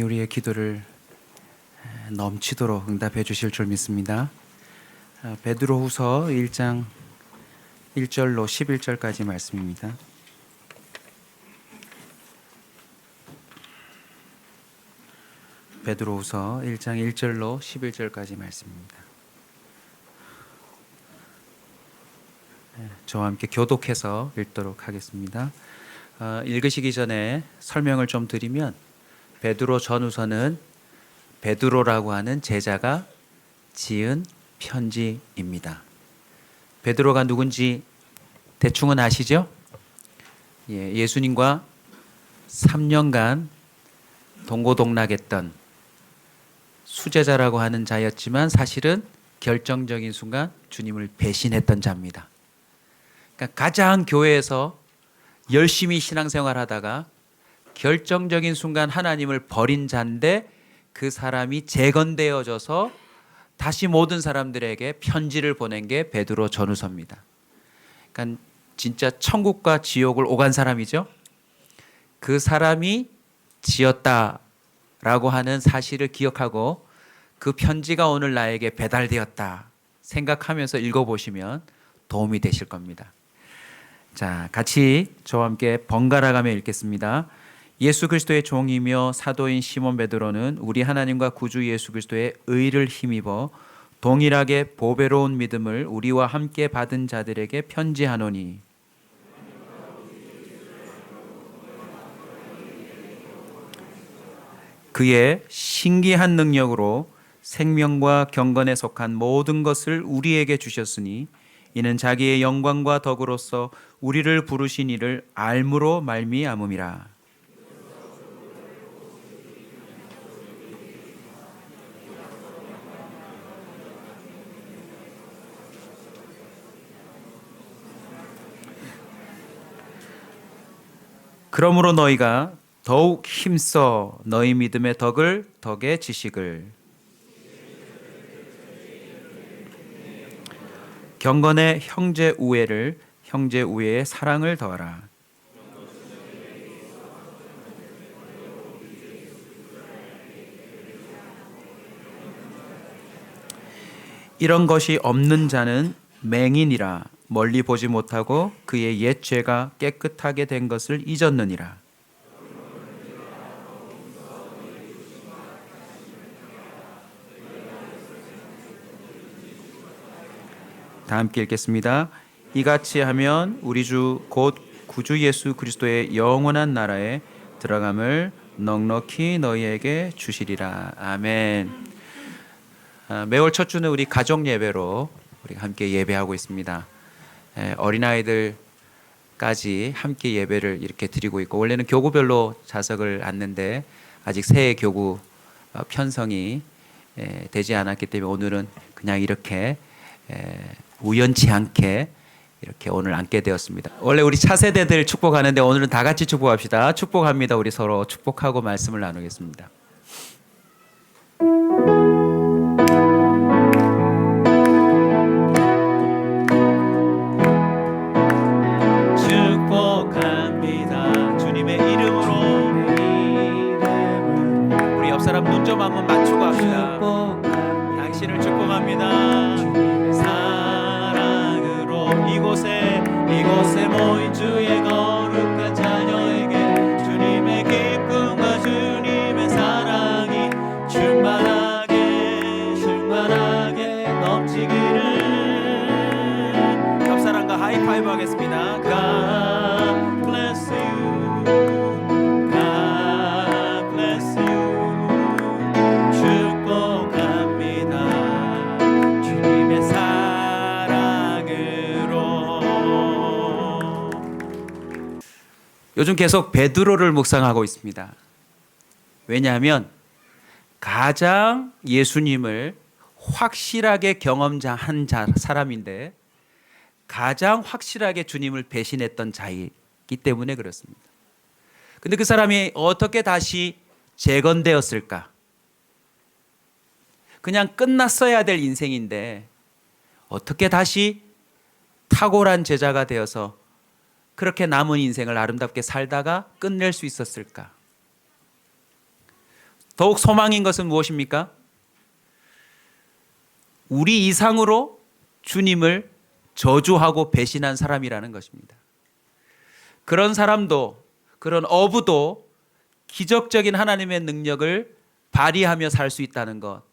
우리의 기도를 넘치도록 응답해 주실 줄 믿습니다. 베드로후서 1장 1절로 11절까지 말씀입니다. 베드로후서 1장 1절로 11절까지 말씀입니다. 저와 함께 교독해서 읽도록 하겠습니다. 읽으시기 전에 설명을 좀 드리면 베드로 전후서는 베드로라고 하는 제자가 지은 편지입니다. 베드로가 누군지 대충은 아시죠? 예수님과 3년간 동고동락했던 수제자라고 하는 자였지만 사실은 결정적인 순간 주님을 배신했던 자입니다. 그러니까 가장 교회에서 열심히 신앙생활하다가 결정적인 순간 하나님을 버린 자인데 그 사람이 재건되어져서 다시 모든 사람들에게 편지를 보낸 게 베드로 전후서입니다. 그러니까 진짜 천국과 지옥을 오간 사람이죠. 그 사람이 지었다라고 하는 사실을 기억하고 그 편지가 오늘 나에게 배달되었다 생각하면서 읽어보시면 도움이 되실 겁니다. 자, 같이 저와 함께 번갈아 가며 읽겠습니다. 예수 그리스도의 종이며 사도인 시몬 베드로는 우리 하나님과 구주 예수 그리스도의 의를 힘입어 동일하게 보배로운 믿음을 우리와 함께 받은 자들에게 편지하노니 그의 신기한 능력으로 생명과 경건에 속한 모든 것을 우리에게 주셨으니 이는 자기의 영광과 덕으로서 우리를 부르신 이를 알므로 말미암음이라. 그러므로 너희가 더욱 힘써 너희 믿음의 덕을 덕의 지식을 경건의 형제 우애를 형제 우애의 사랑을 더하라. 이런 것이 없는 자는 맹인이라 멀리 보지 못하고 그의 옛 죄가 깨끗하게 된 것을 잊었느니라. 다 함께 읽겠습니다. 이같이 하면 우리 주 곧 구주 예수 그리스도의 영원한 나라에 들어감을 넉넉히 너희에게 주시리라. 아멘. 매월 첫 주는 우리 가족 예배로 우리 함께 예배하고 있습니다. 어린아이들까지 함께 예배를 이렇게 드리고 있고 원래는 교구별로 좌석을 앉는데 아직 새해 교구 편성이 되지 않았기 때문에 오늘은 그냥 이렇게 우연치 않게 이렇게 오늘 앉게 되었습니다. 원래 우리 차세대들 축복하는데 오늘은 다 같이 축복합시다. 축복합니다. 우리 서로 축복하고 말씀을 나누겠습니다. 축복합니다. 주님의 이름으로 우리 옆 사람 눈 좀 한번 맞추고 합시다. 당신을 축복합니다. 이곳에 모인 주의 거룩한 자녀에게 주님의 기쁨과 주님의 사랑이 충만하게 넘치기를. 옆 사람과 하이파이브 하겠습니다. God bless you. God bless you. 축복합니다. 주님의 요즘 계속 베드로를 묵상하고 있습니다. 왜냐하면 가장 예수님을 확실하게 경험한 사람인데 가장 확실하게 주님을 배신했던 자이기 때문에 그렇습니다. 근데 그 사람이 어떻게 다시 재건되었을까? 그냥 끝났어야 될 인생인데 어떻게 다시 탁월한 제자가 되어서 그렇게 남은 인생을 아름답게 살다가 끝낼 수 있었을까? 더욱 소망인 것은 무엇입니까? 우리 이상으로 주님을 저주하고 배신한 사람이라는 것입니다. 그런 사람도, 그런 어부도 기적적인 하나님의 능력을 발휘하며 살 수 있다는 것,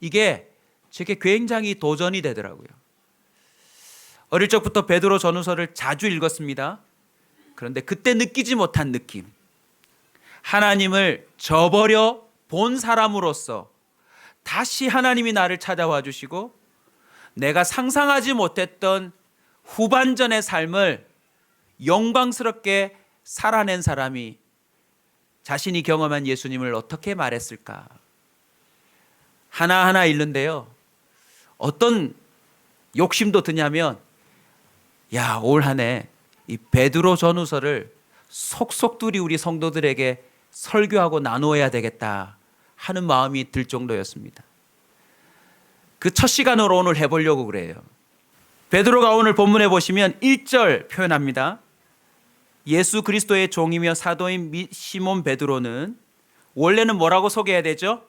이게 제게 굉장히 도전이 되더라고요. 어릴 적부터 베드로 전후서를 자주 읽었습니다. 그런데 그때 느끼지 못한 느낌, 하나님을 저버려 본 사람으로서 다시 하나님이 나를 찾아와 주시고 내가 상상하지 못했던 후반전의 삶을 영광스럽게 살아낸 사람이 자신이 경험한 예수님을 어떻게 말했을까? 하나하나 읽는데요, 어떤 욕심도 드냐면, 올 한 해 이 베드로 전후서를 속속들이 우리 성도들에게 설교하고 나누어야 되겠다 하는 마음이 들 정도였습니다. 그 첫 시간으로 오늘 해보려고 그래요. 베드로가 오늘 본문에 보시면 1절 표현합니다. 예수 그리스도의 종이며 사도인 시몬 베드로는, 원래는 뭐라고 소개해야 되죠?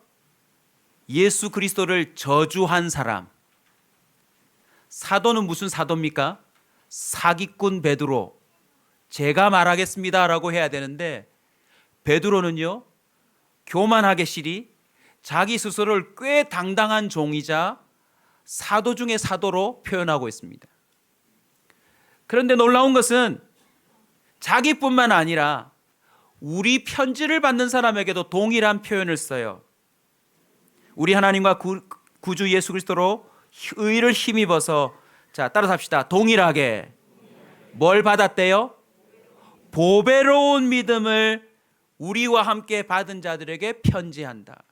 예수 그리스도를 저주한 사람. 사도는 무슨 사도입니까? 사기꾼 베드로, 제가 말하겠습니다 라고 해야 되는데, 베드로는요, 교만하게 시리 자기 스스로를 꽤 당당한 종이자 사도 중의 사도로 표현하고 있습니다. 그런데 놀라운 것은 자기뿐만 아니라 우리 편지를 받는 사람에게도 동일한 표현을 써요. 우리 하나님과 구주 예수 그리스도로 의를 힘입어서, 자, 따라서 합시다. 동일하게 뭘 받았대요? 보배로운 믿음을 우리와 함께 받은 자들에게 편지한다.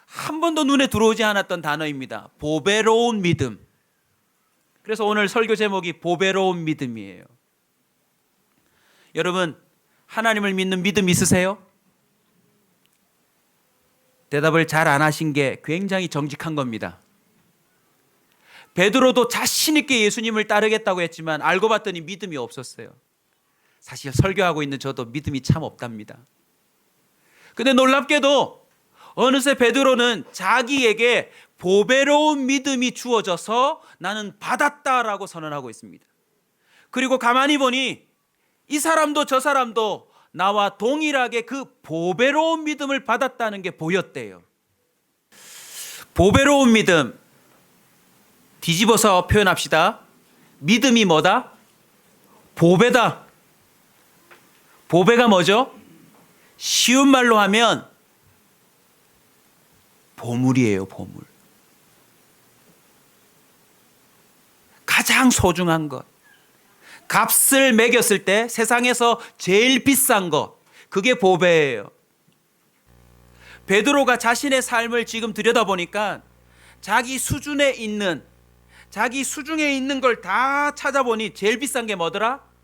한 번도 눈에 들어오지 않았던 단어입니다. 보배로운 믿음. 그래서 오늘 설교 제목이 보배로운 믿음이에요. 여러분, 하나님을 믿는 믿음 있으세요? 대답을 잘 안 하신 게 굉장히 정직한 겁니다. 베드로도 자신 있게 예수님을 따르겠다고 했지만 알고 봤더니 믿음이 없었어요. 사실 설교하고 있는 저도 믿음이 참 없답니다. 근데 놀랍게도 어느새 베드로는 자기에게 보배로운 믿음이 주어져서 나는 받았다라고 선언하고 있습니다. 그리고 가만히 보니 이 사람도 저 사람도 나와 동일하게 그 보배로운 믿음을 받았다는 게 보였대요. 보배로운 믿음, 뒤집어서 표현합시다. 믿음이 뭐다? 보배다. 보배가 뭐죠? 쉬운 말로 하면 보물이에요, 보물. 가장 소중한 것, 값을 매겼을 때 세상에서 제일 비싼 것, 그게 보배예요. 베드로가 자신의 삶을 지금 들여다보니까 자기 수준에 있는 걸 다 찾아보니 제일 비싼 게 뭐더라?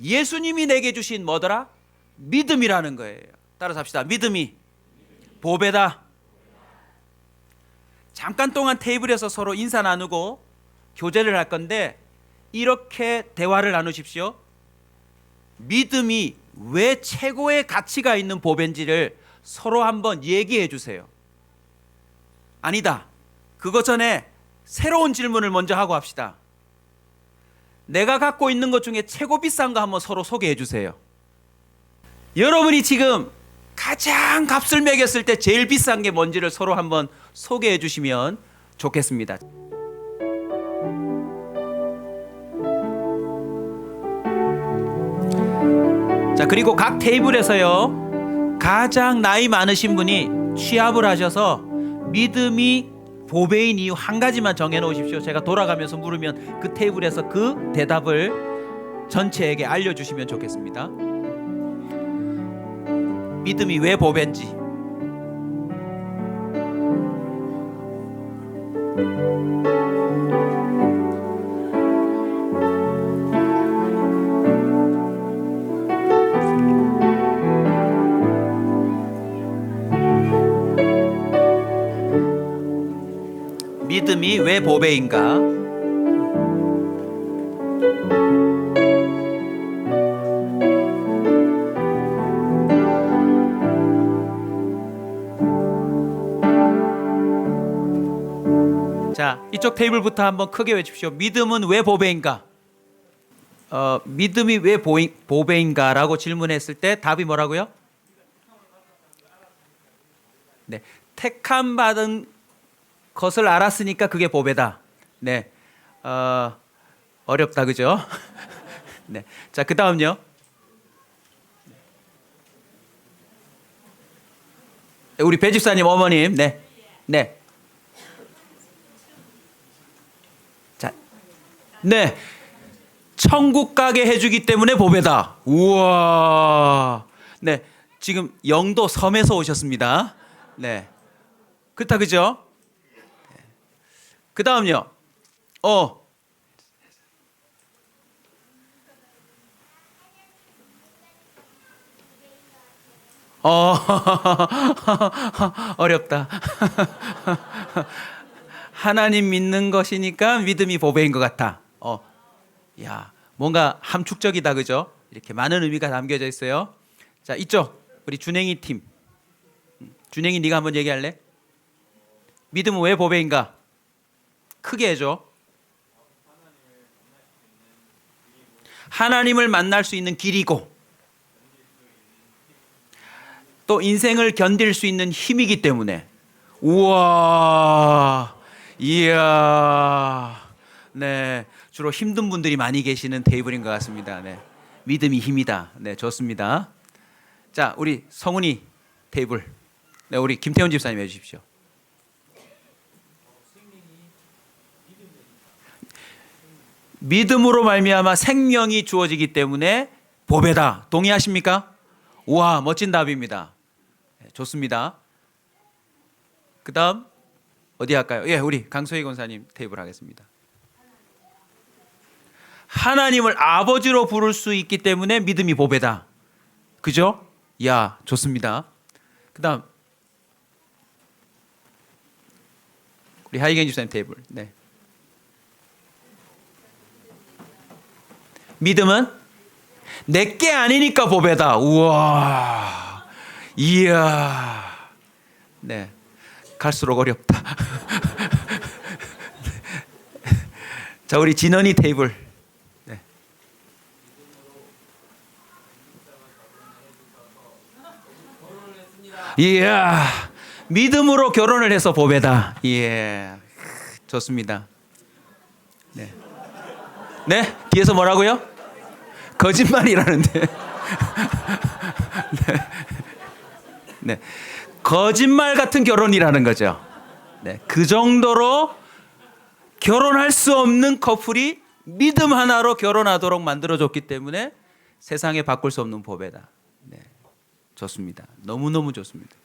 예수님이 내게 주신 뭐더라? 믿음이라는 거예요. 따라서 합시다. 믿음이 보배다. 잠깐 동안 테이블에서 서로 인사 나누고 교제를 할 건데 이렇게 대화를 나누십시오. 믿음이 왜 최고의 가치가 있는 보배인지를 서로 한번 얘기해 주세요. 아니다, 그거 전에 새로운 질문을 먼저 하고 합시다. 내가 갖고 있는 것 중에 최고 비싼 거 한번 서로 소개해 주세요. 여러분이 지금 가장 값을 매겼을 때 제일 비싼 게 뭔지를 서로 한번 소개해 주시면 좋겠습니다. 자, 그리고 각 테이블에서요, 가장 나이 많으신 분이 취합을 하셔서 믿음이 보배인 이유 한 가지만 정해놓으십시오. 제가 돌아가면서 물으면 그 테이블에서 그 대답을 전체에게 알려주시면 좋겠습니다. 믿음이 왜 보배인지. 믿음이 왜 보배인가? 자, 이쪽 테이블부터 한번 크게 외칩시오. 믿음은 왜 보배인가? 믿음이 왜 보배인가라고 질문했을 때 답이 뭐라고요? 네, 택함 받은 것을 알았으니까 그게 보배다. 네, 어렵다, 그죠? 네, 자, 그 다음요. 우리 배 집사님 어머님, 네, 네, 자, 네, 천국 가게 해주기 때문에 보배다. 우와, 네, 지금 영도 섬에서 오셨습니다. 네, 그렇다, 그죠? 그 다음요. 어, 어렵다. 하나님 믿는 것이니까 믿음이 보배인 것 같아. 야, 뭔가 함축적이다, 그죠? 이렇게 많은 의미가 담겨져 있어요. 자, 이쪽 우리 준행이 팀. 준행이 네가 한번 얘기할래? 믿음은 왜 보배인가? 크게 해줘. 하나님을 만날 수 있는 길이고 또 인생을 견딜 수 있는 힘이기 때문에. 우와, 이야, 네, 주로 힘든 분들이 많이 계시는 테이블인 것 같습니다. 네, 믿음이 힘이다. 네, 좋습니다. 자, 우리 성훈이 테이블. 네, 우리 김태훈 집사님 해주십시오. 믿음으로 말미암아 생명이 주어지기 때문에 보배다. 동의하십니까? 우와, 멋진 답입니다. 좋습니다. 그 다음 어디 할까요? 예, 우리 강소희 권사님 테이블 하겠습니다. 하나님을 아버지로 부를 수 있기 때문에 믿음이 보배다. 그죠? 야, 좋습니다. 그 다음 우리 하이겐 집사님 테이블. 네. 믿음은 내게 아니니까 보배다. 우와, 이야, 네, 갈수록 어렵다. 자, 우리 진원이 테이블. 네. 이야, 믿음으로 결혼을 해서 보배다. 예, 좋습니다. 네, 네, 뒤에서 뭐라고요? 거짓말이라는데. 네. 네. 거짓말 같은 결혼이라는 거죠. 네. 그 정도로 결혼할 수 없는 커플이 믿음 하나로 결혼하도록 만들어줬기 때문에 세상에 바꿀 수 없는 보배다. 네. 좋습니다. 너무너무 좋습니다.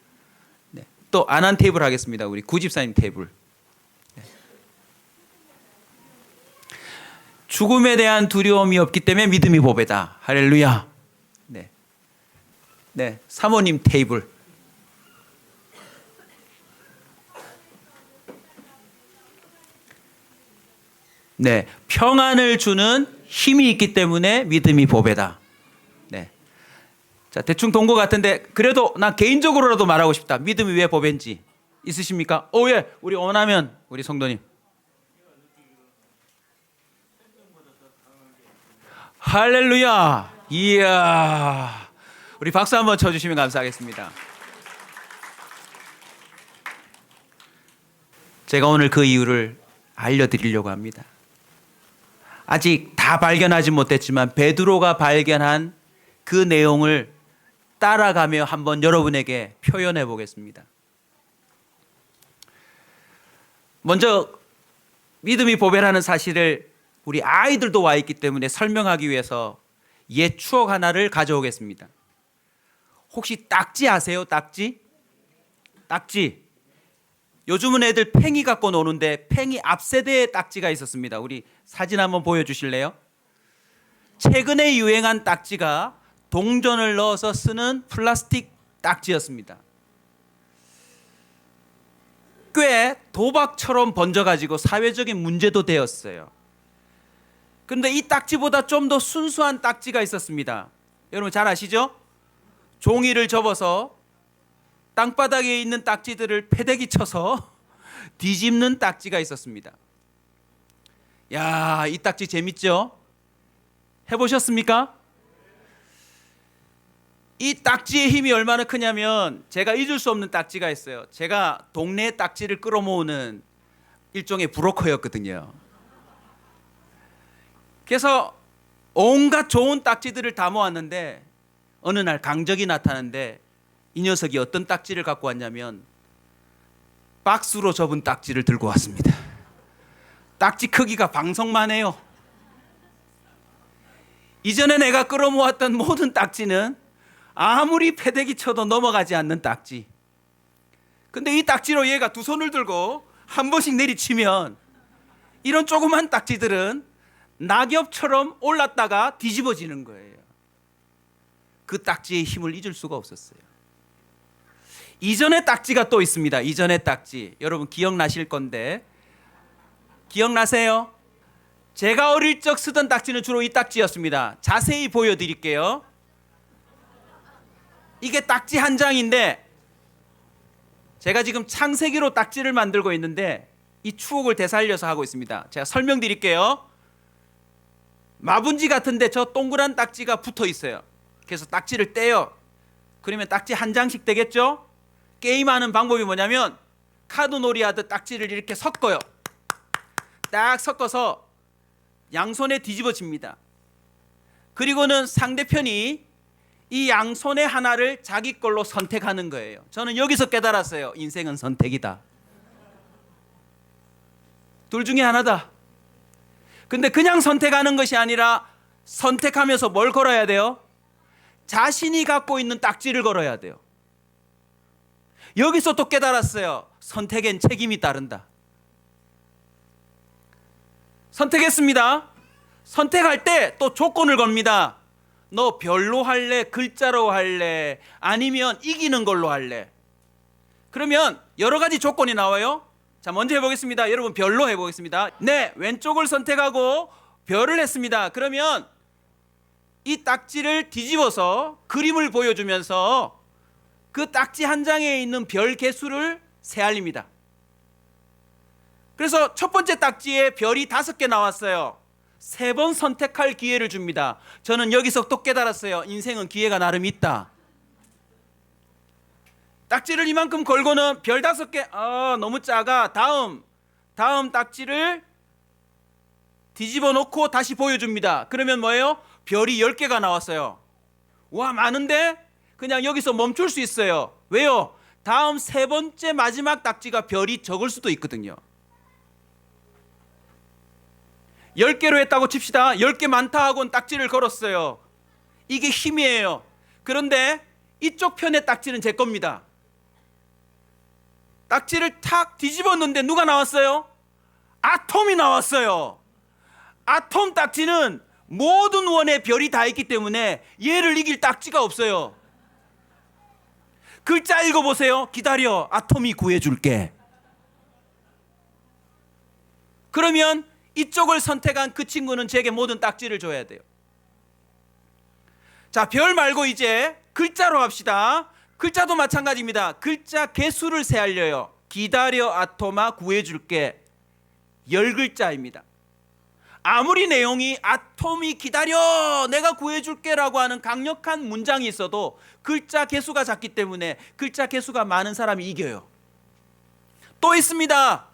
네. 또 안한 테이블 하겠습니다. 우리 구집사님 테이블. 죽음에 대한 두려움이 없기 때문에 믿음이 보배다. 할렐루야. 네. 네. 사모님 테이블. 네. 평안을 주는 힘이 있기 때문에 믿음이 보배다. 네. 자, 대충 동거 같은데 그래도 나 개인적으로라도 말하고 싶다. 믿음이 왜 보배인지 있으십니까? 예. 우리 원하면 우리 성도님. 할렐루야. 이야, 우리 박수 한번 쳐주시면 감사하겠습니다. 제가 오늘 그 이유를 알려드리려고 합니다. 아직 다 발견하지 못했지만 베드로가 발견한 그 내용을 따라가며 한번 여러분에게 표현해 보겠습니다. 먼저 믿음이 보배라는 사실을 우리 아이들도 와 있기 때문에 설명하기 위해서 옛 추억 하나를 가져오겠습니다. 혹시 딱지 아세요? 딱지? 딱지. 요즘은 애들 팽이 갖고 노는데 팽이 앞세대에 딱지가 있었습니다. 우리 사진 한번 보여주실래요? 최근에 유행한 딱지가 동전을 넣어서 쓰는 플라스틱 딱지였습니다. 꽤 도박처럼 번져가지고 사회적인 문제도 되었어요. 그런데 이 딱지보다 좀 더 순수한 딱지가 있었습니다. 여러분 잘 아시죠? 종이를 접어서 땅바닥에 있는 딱지들을 패대기 쳐서 뒤집는 딱지가 있었습니다. 야, 이 딱지 재밌죠? 해보셨습니까? 이 딱지의 힘이 얼마나 크냐면 제가 잊을 수 없는 딱지가 있어요. 제가 동네 딱지를 끌어모으는 일종의 브로커였거든요. 그래서 온갖 좋은 딱지들을 다 모았는데 어느 날 강적이 나타났는데 이 녀석이 어떤 딱지를 갖고 왔냐면 박스로 접은 딱지를 들고 왔습니다. 딱지 크기가 방석만 해요. 이전에 내가 끌어모았던 모든 딱지는 아무리 패대기 쳐도 넘어가지 않는 딱지. 근데 이 딱지로 얘가 두 손을 들고 한 번씩 내리치면 이런 조그만 딱지들은 낙엽처럼 올랐다가 뒤집어지는 거예요. 그 딱지의 힘을 잊을 수가 없었어요. 이전의 딱지가 또 있습니다. 이전의 딱지. 여러분 기억나실 건데 기억나세요? 제가 어릴 적 쓰던 딱지는 주로 이 딱지였습니다. 자세히 보여드릴게요. 이게 딱지 한 장인데 제가 지금 창세기로 딱지를 만들고 있는데 이 추억을 되살려서 하고 있습니다. 제가 설명드릴게요. 마분지 같은데 저 동그란 딱지가 붙어 있어요. 그래서 딱지를 떼요. 그러면 딱지 한 장씩 되겠죠? 게임하는 방법이 뭐냐면 카드놀이 하듯 딱지를 이렇게 섞어요. 딱 섞어서 양손에 뒤집어집니다. 그리고는 상대편이 이 양손의 하나를 자기 걸로 선택하는 거예요. 저는 여기서 깨달았어요. 인생은 선택이다. 둘 중에 하나다. 근데 그냥 선택하는 것이 아니라 선택하면서 뭘 걸어야 돼요? 자신이 갖고 있는 딱지를 걸어야 돼요. 여기서 또 깨달았어요. 선택엔 책임이 따른다. 선택했습니다. 선택할 때 또 조건을 겁니다. 너 별로 할래? 글자로 할래? 아니면 이기는 걸로 할래? 그러면 여러 가지 조건이 나와요. 자, 먼저 해보겠습니다. 여러분 별로 해보겠습니다. 네, 왼쪽을 선택하고 별을 했습니다. 그러면 이 딱지를 뒤집어서 그림을 보여주면서 그 딱지 한 장에 있는 별 개수를 세알립니다. 그래서 첫 번째 딱지에 별이 5개 나왔어요. 3번 선택할 기회를 줍니다. 저는 여기서 또 깨달았어요. 인생은 기회가 나름 있다. 딱지를 이만큼 걸고는 별 5개, 너무 작아. 다음 딱지를 뒤집어 놓고 다시 보여줍니다. 그러면 뭐예요? 별이 10개가 나왔어요. 와, 많은데? 그냥 여기서 멈출 수 있어요. 왜요? 다음 3번째 마지막 딱지가 별이 적을 수도 있거든요. 10개로 했다고 칩시다. 10개 많다 하고는 딱지를 걸었어요. 이게 힘이에요. 그런데 이쪽 편의 딱지는 제 겁니다. 딱지를 탁 뒤집었는데 누가 나왔어요? 아톰이 나왔어요. 아톰 딱지는 모든 원에 별이 다 있기 때문에 얘를 이길 딱지가 없어요. 글자 읽어보세요. 기다려, 아톰이 구해줄게. 그러면 이쪽을 선택한 그 친구는 제게 모든 딱지를 줘야 돼요. 자, 별 말고 이제 글자로 합시다. 글자도 마찬가지입니다. 글자 개수를 세알려요. 기다려, 아톰아, 구해줄게. 10글자입니다. 아무리 내용이 아톰이 기다려, 내가 구해줄게 라고 하는 강력한 문장이 있어도 글자 개수가 작기 때문에 글자 개수가 많은 사람이 이겨요. 또 있습니다.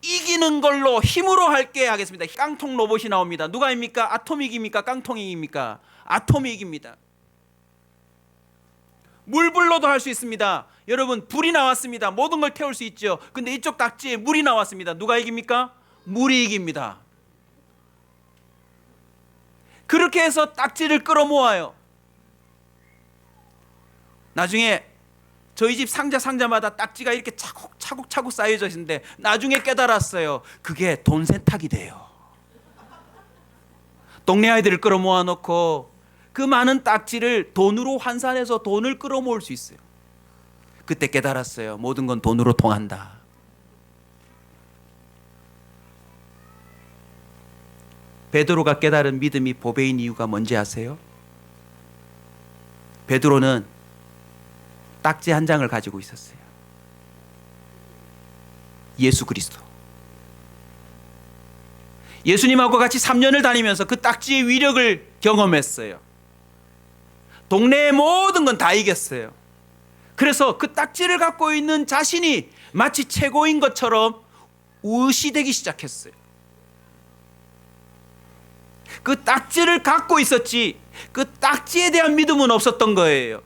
이기는 걸로 힘으로 할게 하겠습니다. 깡통 로봇이 나옵니다. 누가 입니까? 아톰이 이깁니까? 깡통이 이깁니까? 아톰이 이깁니다. 물불로도 할 수 있습니다. 여러분, 불이 나왔습니다. 모든 걸 태울 수 있죠. 근데 이쪽 딱지에 물이 나왔습니다. 누가 이깁니까? 물이 이깁니다. 그렇게 해서 딱지를 끌어모아요. 나중에 저희 집 상자마다 딱지가 이렇게 차곡차곡 쌓여져 있는데 나중에 깨달았어요. 그게 돈 세탁이 돼요. 동네 아이들을 끌어모아 놓고 그 많은 딱지를 돈으로 환산해서 돈을 끌어모을 수 있어요. 그때 깨달았어요. 모든 건 돈으로 통한다. 베드로가 깨달은 믿음이 보배인 이유가 뭔지 아세요? 베드로는 딱지 한 장을 가지고 있었어요. 예수 그리스도. 예수님하고 같이 3년을 다니면서 그 딱지의 위력을 경험했어요. 동네의 모든 건 다 이겼어요. 그래서 그 딱지를 갖고 있는 자신이 마치 최고인 것처럼 의시되기 시작했어요. 그 딱지를 갖고 있었지 그 딱지에 대한 믿음은 없었던 거예요.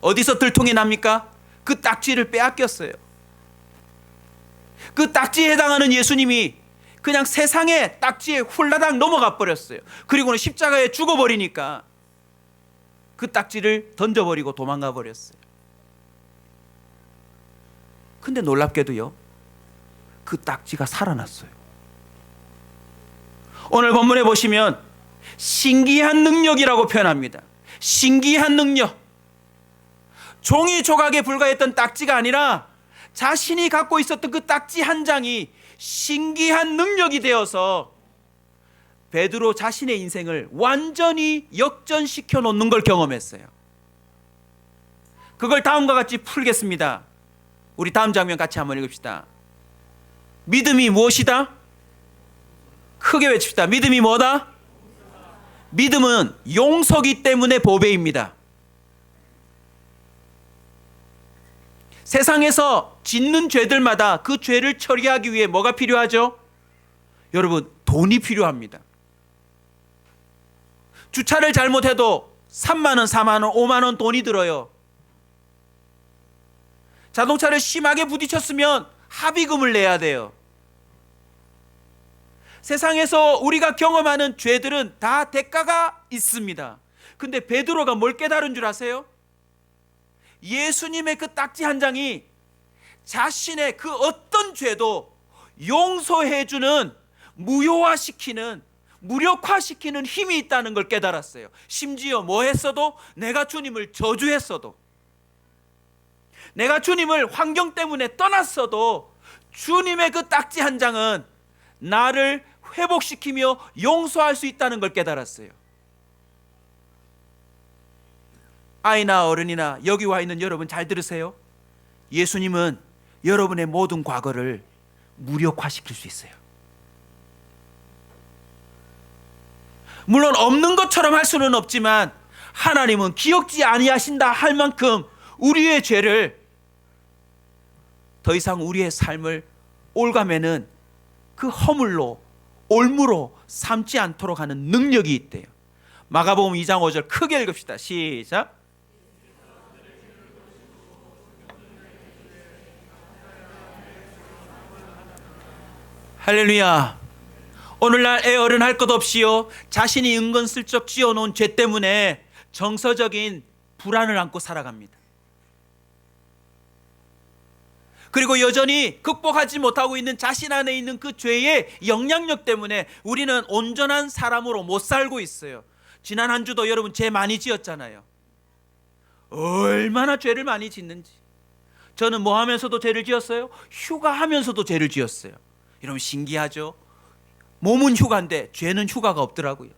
어디서 들통이 납니까? 그 딱지를 빼앗겼어요. 그 딱지에 해당하는 예수님이 그냥 세상의 딱지에 홀라당 넘어가 버렸어요. 그리고는 십자가에 죽어버리니까 그 딱지를 던져버리고 도망가 버렸어요. 근데 놀랍게도요, 그 딱지가 살아났어요. 오늘 본문에 보시면 신기한 능력이라고 표현합니다. 신기한 능력. 종이 조각에 불과했던 딱지가 아니라 자신이 갖고 있었던 그 딱지 한 장이 신기한 능력이 되어서 베드로 자신의 인생을 완전히 역전시켜 놓는 걸 경험했어요. 그걸 다음과 같이 풀겠습니다. 우리 다음 장면 같이 한번 읽읍시다. 믿음이 무엇이다? 크게 외칩시다. 믿음이 뭐다? 믿음은 용서기 때문에 보배입니다. 세상에서 짓는 죄들마다 그 죄를 처리하기 위해 뭐가 필요하죠? 여러분, 돈이 필요합니다. 주차를 잘못해도 3만 원, 4만 원, 5만 원 돈이 들어요. 자동차를 심하게 부딪혔으면 합의금을 내야 돼요. 세상에서 우리가 경험하는 죄들은 다 대가가 있습니다. 근데 베드로가 뭘 깨달은 줄 아세요? 예수님의 그 딱지 한 장이 자신의 그 어떤 죄도 용서해주는, 무효화시키는, 무력화시키는 힘이 있다는 걸 깨달았어요. 심지어 뭐 했어도, 내가 주님을 저주했어도, 내가 주님을 환경 때문에 떠났어도 주님의 그 딱지 한 장은 나를 회복시키며 용서할 수 있다는 걸 깨달았어요. 아이나 어른이나 여기 와 있는 여러분 잘 들으세요. 예수님은 여러분의 모든 과거를 무력화시킬 수 있어요. 물론 없는 것처럼 할 수는 없지만 하나님은 기억지 아니하신다 할 만큼 우리의 죄를 더 이상 우리의 삶을 올가매는 그 허물로, 올무로 삼지 않도록 하는 능력이 있대요. 마가복음 2장 5절 크게 읽읍시다. 시작. 할렐루야. 오늘날 애어른 할 것 없이요, 자신이 은근슬쩍 지어놓은 죄 때문에 정서적인 불안을 안고 살아갑니다. 그리고 여전히 극복하지 못하고 있는 자신 안에 있는 그 죄의 영향력 때문에 우리는 온전한 사람으로 못 살고 있어요. 지난 한 주도 여러분 죄 많이 지었잖아요. 얼마나 죄를 많이 짓는지. 저는 뭐 하면서도 죄를 지었어요? 휴가하면서도 죄를 지었어요. 여러분 신기하죠? 몸은 휴가인데 죄는 휴가가 없더라고요.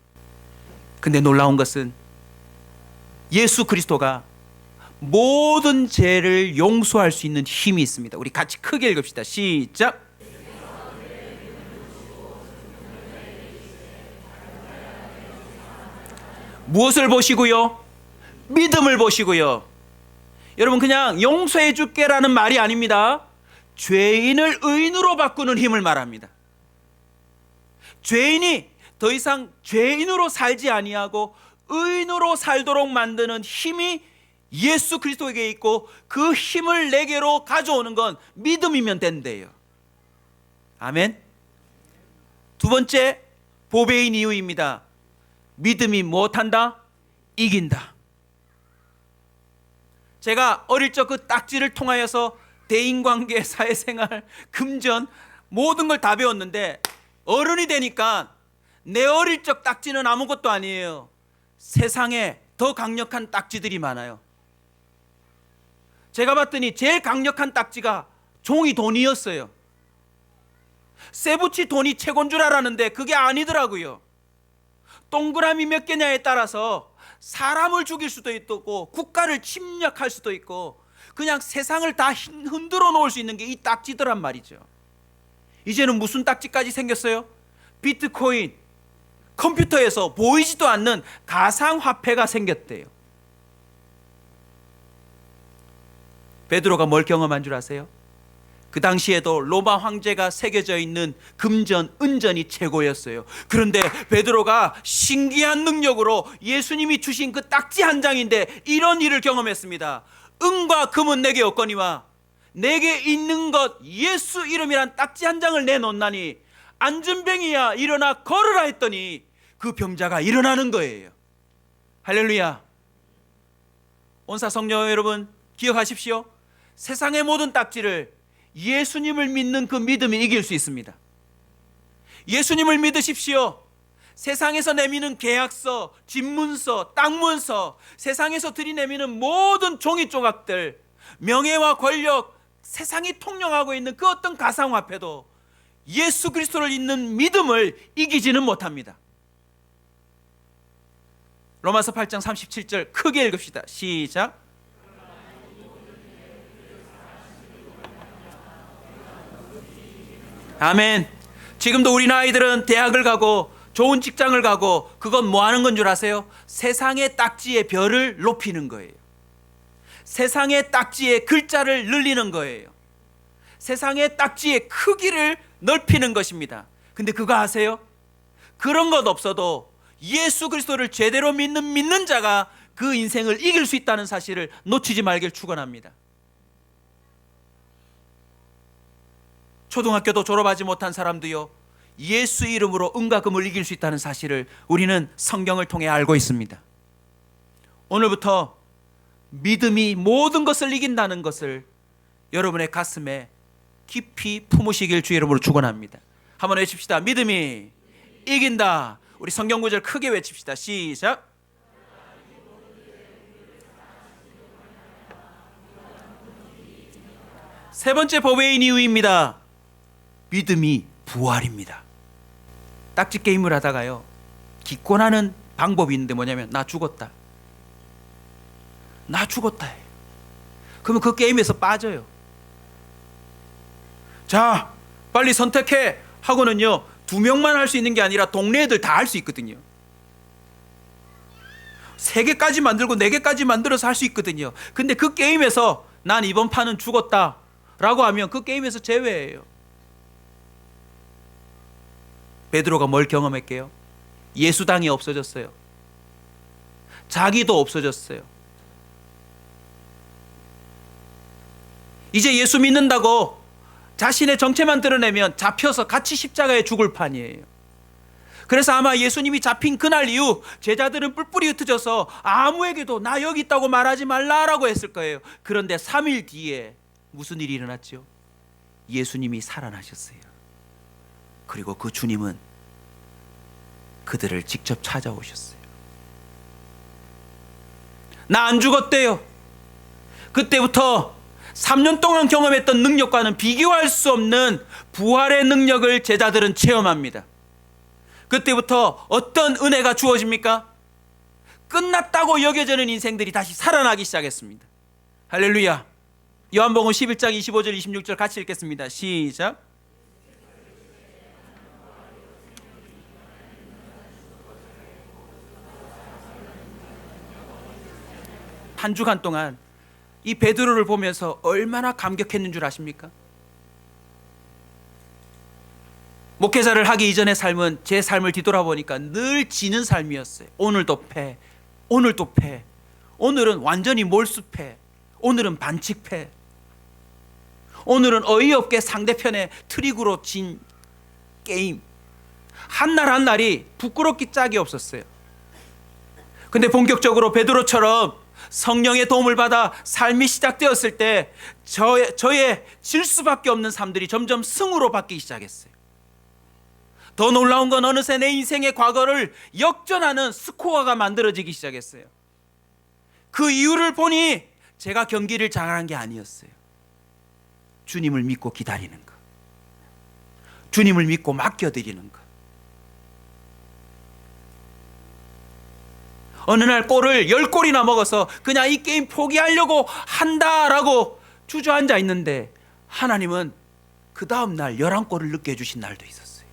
근데 놀라운 것은 예수 그리스도가 모든 죄를 용서할 수 있는 힘이 있습니다. 우리 같이 크게 읽읍시다. 시작. 무엇을 보시고요? 믿음을 보시고요. 여러분 그냥 용서해 줄게라는 말이 아닙니다. 죄인을 의인으로 바꾸는 힘을 말합니다. 죄인이 더 이상 죄인으로 살지 아니하고 의인으로 살도록 만드는 힘이 예수 그리스도에게 있고 그 힘을 내게로 가져오는 건 믿음이면 된대요. 아멘. 두 번째 보배인 이유입니다. 믿음이 무엇한다? 이긴다. 제가 어릴 적 그 딱지를 통하여서 대인관계, 사회생활, 금전 모든 걸 다 배웠는데 어른이 되니까 내 어릴 적 딱지는 아무것도 아니에요. 세상에 더 강력한 딱지들이 많아요. 제가 봤더니 제일 강력한 딱지가 종이 돈이었어요. 세부치 돈이 최고인 줄 알았는데 그게 아니더라고요. 동그라미 몇 개냐에 따라서 사람을 죽일 수도 있고 국가를 침략할 수도 있고 그냥 세상을 다 흔들어 놓을 수 있는 게 이 딱지더란 말이죠. 이제는 무슨 딱지까지 생겼어요? 비트코인, 컴퓨터에서 보이지도 않는 가상화폐가 생겼대요. 베드로가 뭘 경험한 줄 아세요? 그 당시에도 로마 황제가 새겨져 있는 금전, 은전이 최고였어요. 그런데 베드로가 신기한 능력으로 예수님이 주신 그 딱지 한 장인데 이런 일을 경험했습니다. 은과 금은 내게 없거니와 내게 있는 것 예수 이름이란 딱지 한 장을 내놓나니 앉은 병이야 일어나 걸으라 했더니 그 병자가 일어나는 거예요. 할렐루야. 온사 성도 여러분, 기억하십시오. 세상의 모든 딱지를 예수님을 믿는 그 믿음이 이길 수 있습니다. 예수님을 믿으십시오. 세상에서 내미는 계약서, 집문서, 땅문서, 세상에서 들이내미는 모든 종이 조각들, 명예와 권력, 세상이 통용하고 있는 그 어떤 가상화폐도 예수 그리스도를 믿는 믿음을 이기지는 못합니다. 로마서 8장 37절 크게 읽읍시다. 시작. 아멘. 지금도 우리 아이들은 대학을 가고 좋은 직장을 가고 그건 뭐 하는 건 줄 아세요? 세상의 딱지의 별을 높이는 거예요. 세상의 딱지의 글자를 늘리는 거예요. 세상의 딱지의 크기를 넓히는 것입니다. 근데 그거 아세요? 그런 것 없어도 예수 그리스도를 제대로 믿는 자가 그 인생을 이길 수 있다는 사실을 놓치지 말길 축원합니다. 초등학교도 졸업하지 못한 사람도요, 예수 이름으로 은과 금을 이길 수 있다는 사실을 우리는 성경을 통해 알고 있습니다. 오늘부터 믿음이 모든 것을 이긴다는 것을 여러분의 가슴에 깊이 품으시길 주의 이름으로 축원합니다. 한번 외칩시다. 믿음이 이긴다. 우리 성경 구절 크게 외칩시다. 시작. 세 번째 보배인 이유입니다. 믿음이 부활입니다. 딱지 게임을 하다가요, 기권하는 방법이 있는데 뭐냐면 나 죽었다. 나 죽었다 해요. 그러면 그 게임에서 빠져요. 자, 빨리 선택해 하고는요, 2명만 할 수 있는 게 아니라 동네 애들 다 할 수 있거든요. 3개까지 만들고 4개까지 만들어서 할 수 있거든요. 근데 그 게임에서 난 이번 판은 죽었다 라고 하면 그 게임에서 제외예요. 베드로가 뭘 경험했게요? 예수당이 없어졌어요. 자기도 없어졌어요. 이제 예수 믿는다고 자신의 정체만 드러내면 잡혀서 같이 십자가에 죽을 판이에요. 그래서 아마 예수님이 잡힌 그날 이후 제자들은 뿔뿔이 흩어져서 아무에게도 나 여기 있다고 말하지 말라라고 했을 거예요. 그런데 3일 뒤에 무슨 일이 일어났죠? 예수님이 살아나셨어요. 그리고 그 주님은 그들을 직접 찾아오셨어요. 나 안 죽었대요. 그때부터 3년 동안 경험했던 능력과는 비교할 수 없는 부활의 능력을 제자들은 체험합니다. 그때부터 어떤 은혜가 주어집니까? 끝났다고 여겨지는 인생들이 다시 살아나기 시작했습니다. 할렐루야. 요한복음 11장 25절 26절 같이 읽겠습니다. 시작. 한 주간 동안 이 베드로를 보면서 얼마나 감격했는 줄 아십니까? 목회자를 하기 이전의 삶은 제 삶을 뒤돌아보니까 늘 지는 삶이었어요. 오늘도 패, 오늘도 패, 오늘은 완전히 몰수패, 오늘은 반칙패, 오늘은 어이없게 상대편의 트릭으로 진 게임. 한날 한날이 부끄럽기 짝이 없었어요. 근데 본격적으로 베드로처럼 성령의 도움을 받아 삶이 시작되었을 때 저의 질 수밖에 없는 삶들이 점점 승으로 바뀌기 시작했어요. 더 놀라운 건 어느새 내 인생의 과거를 역전하는 스코어가 만들어지기 시작했어요. 그 이유를 보니 제가 경기를 잘하는 게 아니었어요. 주님을 믿고 기다리는 것, 주님을 믿고 맡겨드리는 것. 어느 날 골을 10골이나 먹어서 그냥 이 게임 포기하려고 한다라고 주저앉아 있는데 하나님은 그 다음 날 11골을 넣게 해주신 날도 있었어요.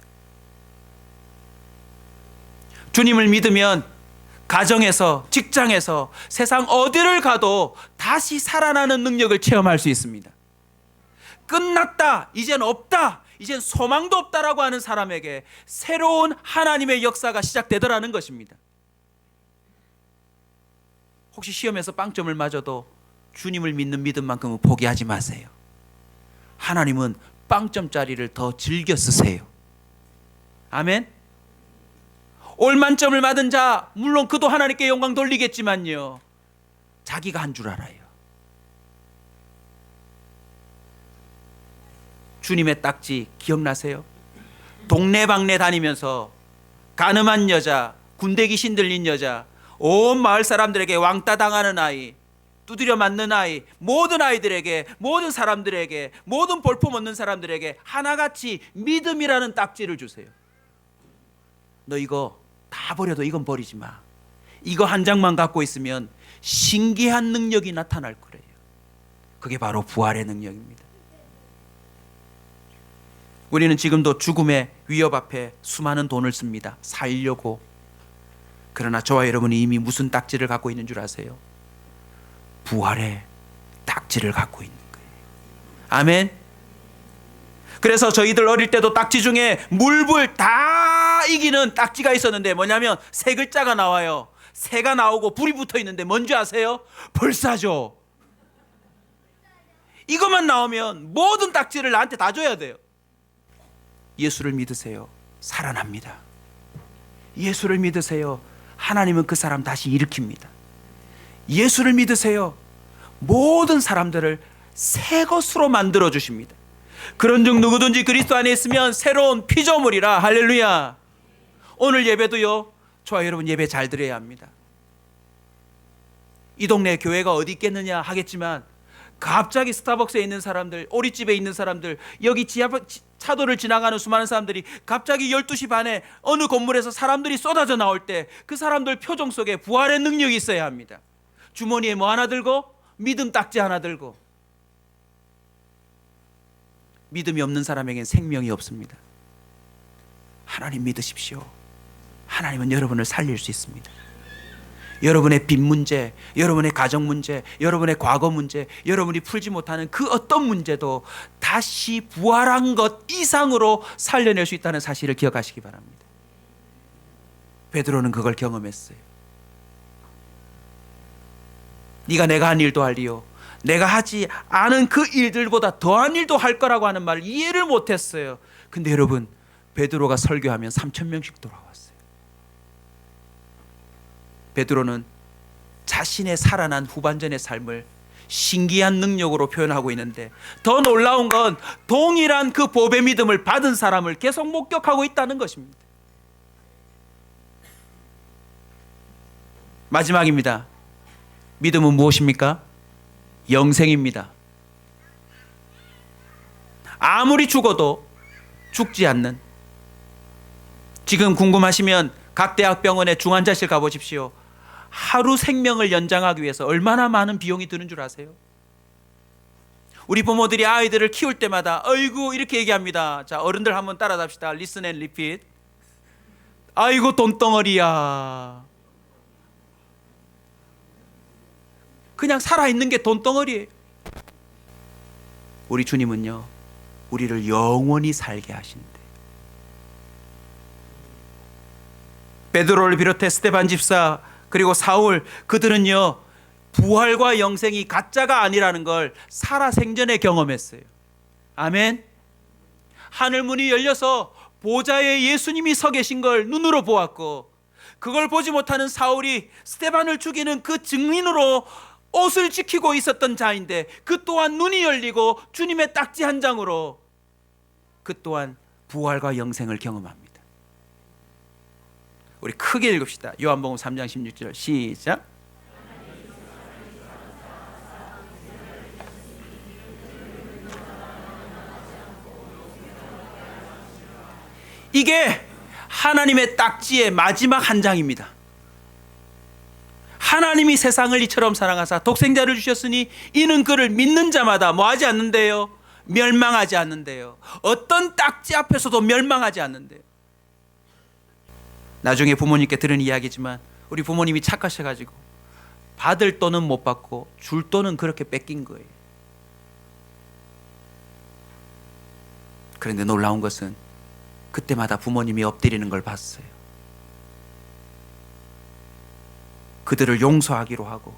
주님을 믿으면 가정에서, 직장에서, 세상 어디를 가도 다시 살아나는 능력을 체험할 수 있습니다. 끝났다, 이젠 없다, 이젠 소망도 없다라고 하는 사람에게 새로운 하나님의 역사가 시작되더라는 것입니다. 혹시 시험에서 빵점을 맞아도 주님을 믿는 믿음만큼은 포기하지 마세요. 하나님은 빵점짜리를 더 즐겨 쓰세요. 아멘. 올만점을 받은 자, 물론 그도 하나님께 영광 돌리겠지만요, 자기가 한 줄 알아요. 주님의 딱지 기억나세요? 동네방네 다니면서 가늠한 여자, 군대 귀신 들린 여자, 온 마을 사람들에게 왕따 당하는 아이, 두드려 맞는 아이, 모든 아이들에게, 모든 사람들에게, 모든 볼품 없는 사람들에게 하나같이 믿음이라는 딱지를 주세요. 너 이거 다 버려도 이건 버리지 마. 이거 한 장만 갖고 있으면 신기한 능력이 나타날 거래요. 그게 바로 부활의 능력입니다. 우리는 지금도 죽음의 위협 앞에 수많은 돈을 씁니다. 살려고. 그러나 저와 여러분이 이미 무슨 딱지를 갖고 있는 줄 아세요? 부활의 딱지를 갖고 있는 거예요. 아멘. 그래서 저희들 어릴 때도 딱지 중에 물불 다 이기는 딱지가 있었는데 뭐냐면 세 글자가 나와요. 새가 나오고 불이 붙어 있는데 뭔지 아세요? 불사조. 이것만 나오면 모든 딱지를 나한테 다 줘야 돼요. 예수를 믿으세요. 살아납니다. 예수를 믿으세요. 하나님은 그 사람 다시 일으킵니다. 예수를 믿으세요. 모든 사람들을 새 것으로 만들어 주십니다. 그런즉 누구든지 그리스도 안에 있으면 새로운 피조물이라. 할렐루야. 오늘 예배도요, 저와 여러분 예배 잘 드려야 합니다. 이 동네 교회가 어디 있겠느냐 하겠지만 갑자기 스타벅스에 있는 사람들, 오리집에 있는 사람들, 여기 차도를 지나가는 수많은 사람들이 갑자기 12시 반에 어느 건물에서 사람들이 쏟아져 나올 때 그 사람들 표정 속에 부활의 능력이 있어야 합니다. 주머니에 뭐 하나 들고, 믿음 딱지 하나 들고. 믿음이 없는 사람에겐 생명이 없습니다. 하나님 믿으십시오. 하나님은 여러분을 살릴 수 있습니다. 여러분의 빚 문제, 여러분의 가정 문제, 여러분의 과거 문제, 여러분이 풀지 못하는 그 어떤 문제도 다시 부활한 것 이상으로 살려낼 수 있다는 사실을 기억하시기 바랍니다. 베드로는 그걸 경험했어요. 네가 내가 한 일도 할리요, 내가 하지 않은 그 일들보다 더한 일도 할 거라고 하는 말을 이해를 못했어요. 근데 여러분, 베드로가 설교하면 3,000명씩 돌아왔어요. 베드로는 자신의 살아난 후반전의 삶을 신기한 능력으로 표현하고 있는데, 더 놀라운 건 동일한 그 법의 믿음을 받은 사람을 계속 목격하고 있다는 것입니다. 마지막입니다. 믿음은 무엇입니까? 영생입니다. 아무리 죽어도 죽지 않는. 지금 궁금하시면 각 대학병원의 중환자실 가보십시오. 하루 생명을 연장하기 위해서 얼마나 많은 비용이 드는 줄 아세요? 우리 부모들이 아이들을 키울 때마다 어이구 이렇게 얘기합니다. 자, 어른들 한번 따라잡시다. Listen and repeat. 아이고 돈덩어리야. 그냥 살아있는 게 돈덩어리예요. 우리 주님은요, 우리를 영원히 살게 하신대. 베드로를 비롯해 스데반 집사, 그리고 사울, 그들은요 부활과 영생이 가짜가 아니라는 걸 살아생전에 경험했어요. 아멘. 하늘문이 열려서 보좌에 예수님이 서 계신 걸 눈으로 보았고, 그걸 보지 못하는 사울이 스데반을 죽이는 그 증인으로 옷을 지키고 있었던 자인데, 그 또한 눈이 열리고 주님의 딱지 한 장으로 그 또한 부활과 영생을 경험합니다. 우리 크게 읽읍시다. 요한복음 3장 16절 시작. 이게 하나님의 딱지의 마지막 한 장입니다. 하나님이 세상을 이처럼 사랑하사 독생자를 주셨으니 이는 그를 믿는 자마다 뭐하지 않는데요? 멸망하지 않는데요. 어떤 딱지 앞에서도 멸망하지 않는데요. 나중에 부모님께 들은 이야기지만 우리 부모님이 착하셔가지고 받을 돈은 못 받고 줄 돈은 그렇게 뺏긴 거예요. 그런데 놀라운 것은 그때마다 부모님이 엎드리는 걸 봤어요. 그들을 용서하기로 하고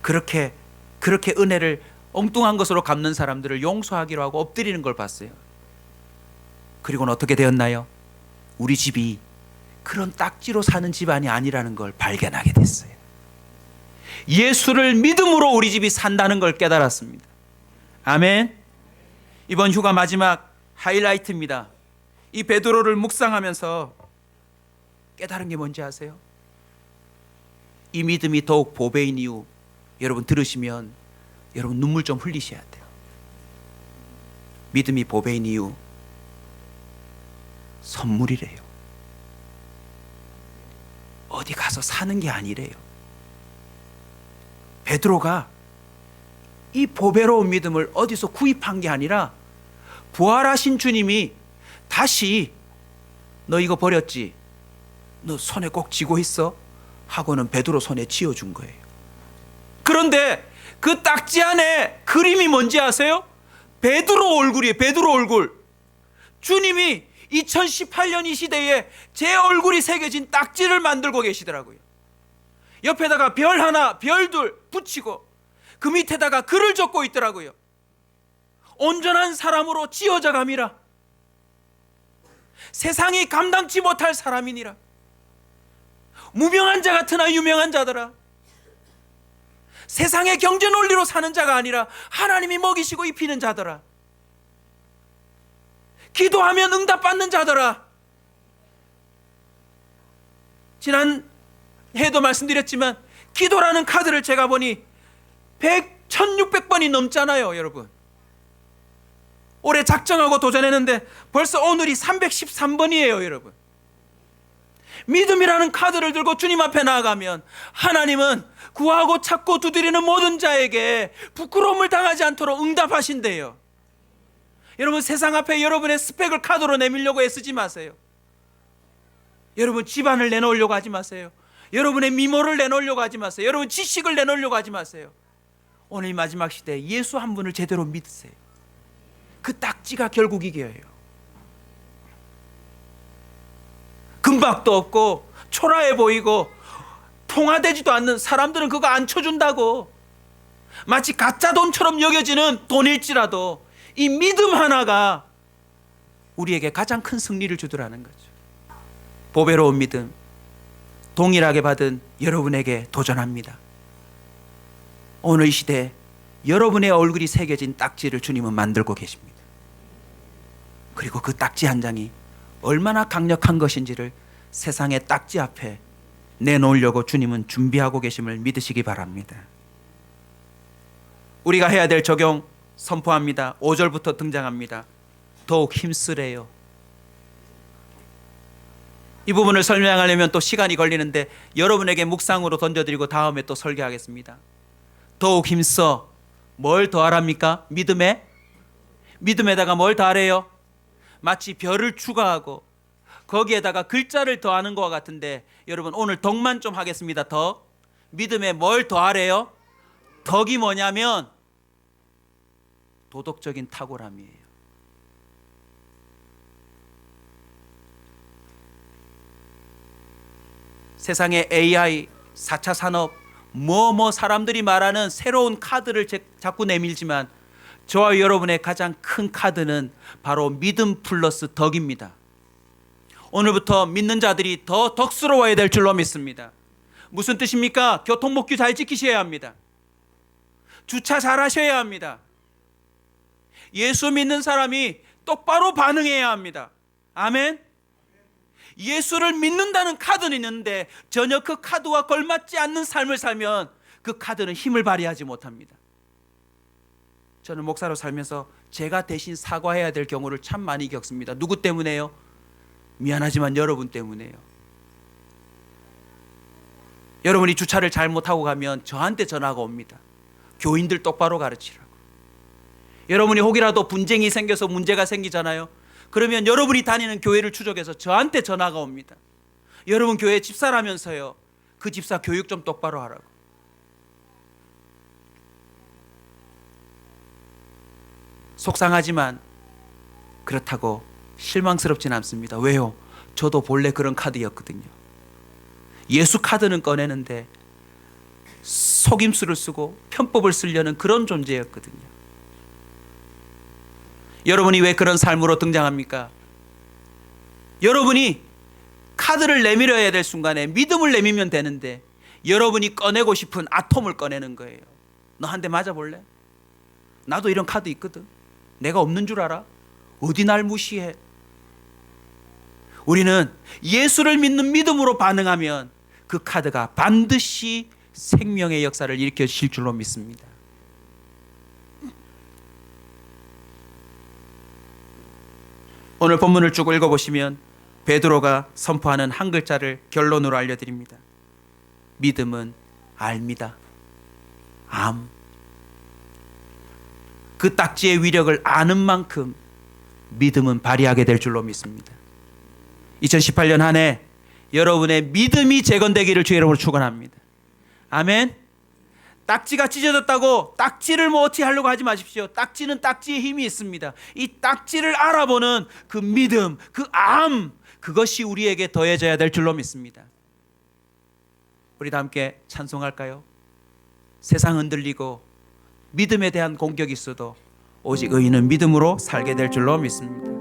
그렇게 은혜를 엉뚱한 것으로 갚는 사람들을 용서하기로 하고 엎드리는 걸 봤어요. 그리고는 어떻게 되었나요? 우리 집이 그런 딱지로 사는 집안이 아니라는 걸 발견하게 됐어요. 예수를 믿음으로 우리 집이 산다는 걸 깨달았습니다. 아멘. 이번 휴가 마지막 하이라이트입니다. 이 베드로를 묵상하면서 깨달은 게 뭔지 아세요? 이 믿음이 더욱 보배인 이유, 여러분 들으시면 여러분 눈물 좀 흘리셔야 돼요. 믿음이 보배인 이유, 선물이래요. 어디 가서 사는 게 아니래요. 베드로가 이 보배로운 믿음을 어디서 구입한 게 아니라 부활하신 주님이 다시 너 이거 버렸지? 너 손에 꼭 쥐고 있어? 하고는 베드로 손에 쥐어준 거예요. 그런데 그 딱지 안에 그림이 뭔지 아세요? 베드로 얼굴이에요. 베드로 얼굴. 주님이 2018년 이 시대에 제 얼굴이 새겨진 딱지를 만들고 계시더라고요. 옆에다가 별 하나, 별 둘 붙이고 그 밑에다가 글을 적고 있더라고요. 온전한 사람으로 지어져 감이라. 세상이 감당치 못할 사람이니라. 무명한 자 같으나 유명한 자더라. 세상의 경제 논리로 사는 자가 아니라 하나님이 먹이시고 입히는 자더라. 기도하면 응답받는 자더라. 지난 해도 말씀드렸지만 기도라는 카드를 제가 보니 1600번이 넘잖아요, 여러분. 올해 작정하고 도전했는데 벌써 오늘이 313번이에요, 여러분. 믿음이라는 카드를 들고 주님 앞에 나아가면 하나님은 구하고 찾고 두드리는 모든 자에게 부끄러움을 당하지 않도록 응답하신대요. 여러분, 세상 앞에 여러분의 스펙을 카드로 내밀려고 애쓰지 마세요. 여러분, 집안을 내놓으려고 하지 마세요. 여러분의 미모를 내놓으려고 하지 마세요. 여러분, 지식을 내놓으려고 하지 마세요. 오늘 마지막 시대에 예수 한 분을 제대로 믿으세요. 그 딱지가 결국 이겨요. 금박도 없고 초라해 보이고 통화되지도 않는 사람들은 그거 안 쳐준다고. 마치 가짜 돈처럼 여겨지는 돈일지라도 이 믿음 하나가 우리에게 가장 큰 승리를 주더라는 거죠. 보배로운 믿음 동일하게 받은 여러분에게 도전합니다. 오늘 이 시대에 여러분의 얼굴이 새겨진 딱지를 주님은 만들고 계십니다. 그리고 그 딱지 한 장이 얼마나 강력한 것인지를 세상의 딱지 앞에 내놓으려고 주님은 준비하고 계심을 믿으시기 바랍니다. 우리가 해야 될 적용 선포합니다. 5절부터 등장합니다. 더욱 힘쓰래요. 이 부분을 설명하려면 또 시간이 걸리는데 여러분에게 묵상으로 던져드리고 다음에 또 설교하겠습니다. 더욱 힘써. 뭘 더하랍니까? 믿음에다가 뭘 더하래요? 마치 별을 추가하고 거기에다가 글자를 더하는 것과 같은데, 여러분 오늘 덕만 좀 하겠습니다. 덕. 믿음에 뭘 더하래요? 덕이 뭐냐면 도덕적인 탁월함이에요. 세상의 AI, 4차 산업, 사람들이 말하는 새로운 카드를 자꾸 내밀지만 저와 여러분의 가장 큰 카드는 바로 믿음 플러스 덕입니다. 오늘부터 믿는 자들이 더 덕스러워야 될 줄로 믿습니다. 무슨 뜻입니까? 교통법규 잘 지키셔야 합니다. 주차 잘 하셔야 합니다. 예수 믿는 사람이 똑바로 반응해야 합니다. 아멘. 예수를 믿는다는 카드는 있는데 전혀 그 카드와 걸맞지 않는 삶을 살면 그 카드는 힘을 발휘하지 못합니다. 저는 목사로 살면서 제가 대신 사과해야 될 경우를 참 많이 겪습니다. 누구 때문에요? 미안하지만 여러분 때문에요. 여러분이 주차를 잘못하고 가면 저한테 전화가 옵니다. 교인들 똑바로 가르치라고. 여러분이 혹이라도 분쟁이 생겨서 문제가 생기잖아요. 그러면 여러분이 다니는 교회를 추적해서 저한테 전화가 옵니다. 여러분 교회 집사라면서요. 그 집사 교육 좀 똑바로 하라고. 속상하지만 그렇다고 실망스럽진 않습니다. 왜요? 저도 본래 그런 카드였거든요. 예수 카드는 꺼내는데 속임수를 쓰고 편법을 쓰려는 그런 존재였거든요. 여러분이 왜 그런 삶으로 등장합니까? 여러분이 카드를 내밀어야 될 순간에 믿음을 내밀면 되는데 여러분이 꺼내고 싶은 아톰을 꺼내는 거예요. 너 한 대 맞아볼래? 나도 이런 카드 있거든. 내가 없는 줄 알아? 어디 날 무시해? 우리는 예수를 믿는 믿음으로 반응하면 그 카드가 반드시 생명의 역사를 일으켜 주실 줄로 믿습니다. 오늘 본문을 쭉 읽어보시면 베드로가 선포하는 한 글자를 결론으로 알려드립니다. 믿음은 알미다. 암. 그 딱지의 위력을 아는 만큼 믿음은 발휘하게 될 줄로 믿습니다. 2018년 한 해 여러분의 믿음이 재건되기를 주의 이름으로 축원합니다. 아멘. 딱지가 찢어졌다고 딱지를 뭐 어떻게 하려고 하지 마십시오. 딱지는 딱지의 힘이 있습니다. 이 딱지를 알아보는 그 믿음, 그 암, 그것이 우리에게 더해져야 될 줄로 믿습니다. 우리 다 함께 찬송할까요? 세상 흔들리고 믿음에 대한 공격이 있어도 오직 의인은 믿음으로 살게 될 줄로 믿습니다.